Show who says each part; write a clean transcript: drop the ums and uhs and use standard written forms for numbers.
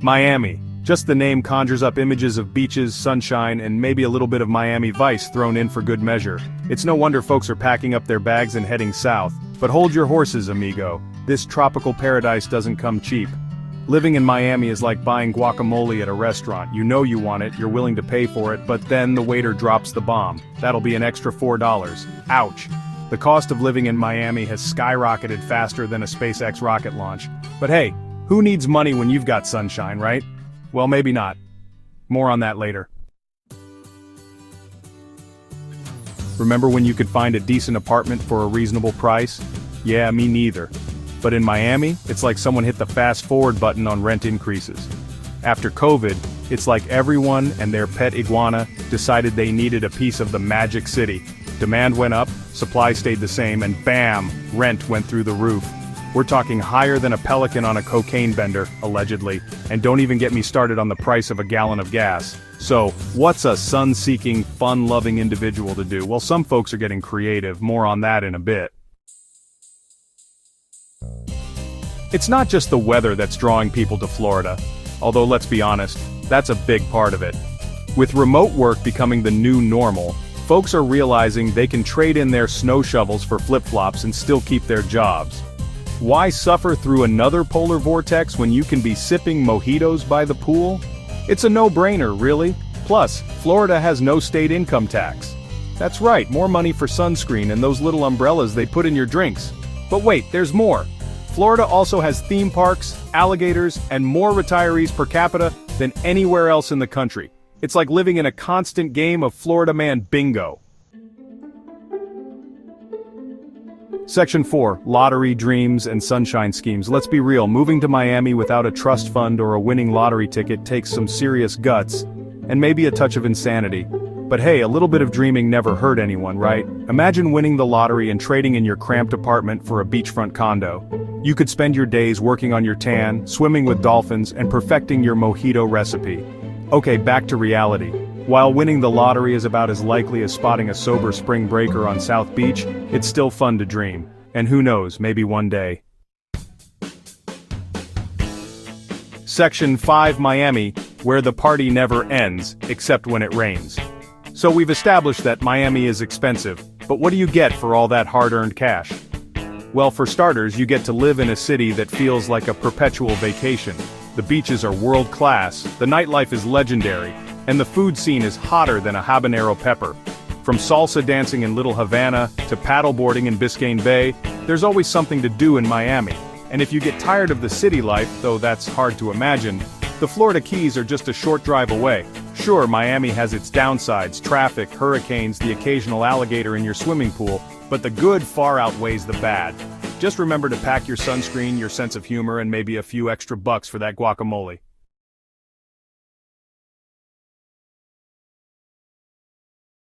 Speaker 1: Miami. Just the name conjures up images of beaches, sunshine, and maybe a little bit of Miami Vice thrown in for good measure. It's no wonder folks are packing up their bags and heading south. But hold your horses, amigo. This tropical paradise doesn't come cheap. Living in Miami is like buying guacamole at a restaurant. You know you want it, you're willing to pay for it, but then the waiter drops the bomb. That'll be an extra $4. Ouch. The cost of living in Miami has skyrocketed faster than a SpaceX rocket launch. But hey, who needs money when you've got sunshine, right? Well, maybe not. More on that later. Remember when you could find a decent apartment for a reasonable price? Yeah, me neither. But in Miami, it's like someone hit the fast forward button on rent increases. After COVID, it's like everyone and their pet iguana decided they needed a piece of the magic city. Demand went up, supply stayed the same, and bam, rent went through the roof. We're talking higher than a pelican on a cocaine bender, allegedly, and don't even get me started on the price of a gallon of gas. So, what's a sun-seeking, fun-loving individual to do? Well, some folks are getting creative, more on that in a bit. It's not just the weather that's drawing people to Florida, although let's be honest, that's a big part of it. With remote work becoming the new normal, folks are realizing they can trade in their snow shovels for flip-flops and still keep their jobs. Why suffer through another polar vortex when you can be sipping mojitos by the pool? It's a no-brainer, really. Plus, Florida has no state income tax. That's right, more money for sunscreen and those little umbrellas they put in your drinks. But wait, there's more. Florida also has theme parks, alligators, and more retirees per capita than anywhere else in the country. It's like living in a constant game of Florida Man bingo. Section 4, Lottery, Dreams, and Sunshine Schemes. Let's be real, moving to Miami without a trust fund or a winning lottery ticket takes some serious guts, and maybe a touch of insanity. But hey, a little bit of dreaming never hurt anyone, right? Imagine winning the lottery and trading in your cramped apartment for a beachfront condo. You could spend your days working on your tan, swimming with dolphins, and perfecting your mojito recipe. Okay, back to reality. While winning the lottery is about as likely as spotting a sober spring breaker on South Beach, it's still fun to dream. And who knows, maybe one day. Section 5, Miami, where the party never ends, except when it rains. So we've established that Miami is expensive, but what do you get for all that hard-earned cash? Well, for starters, you get to live in a city that feels like a perpetual vacation. The beaches are world-class, the nightlife is legendary, and the food scene is hotter than a habanero pepper. From salsa dancing in Little Havana to paddleboarding in Biscayne Bay, there's always something to do in Miami. And if you get tired of the city life, though that's hard to imagine, the Florida Keys are just a short drive away. Sure, Miami has its downsides, traffic, hurricanes, the occasional alligator in your swimming pool, but the good far outweighs the bad. Just remember to pack your sunscreen, your sense of humor, and maybe a few extra bucks for that guacamole.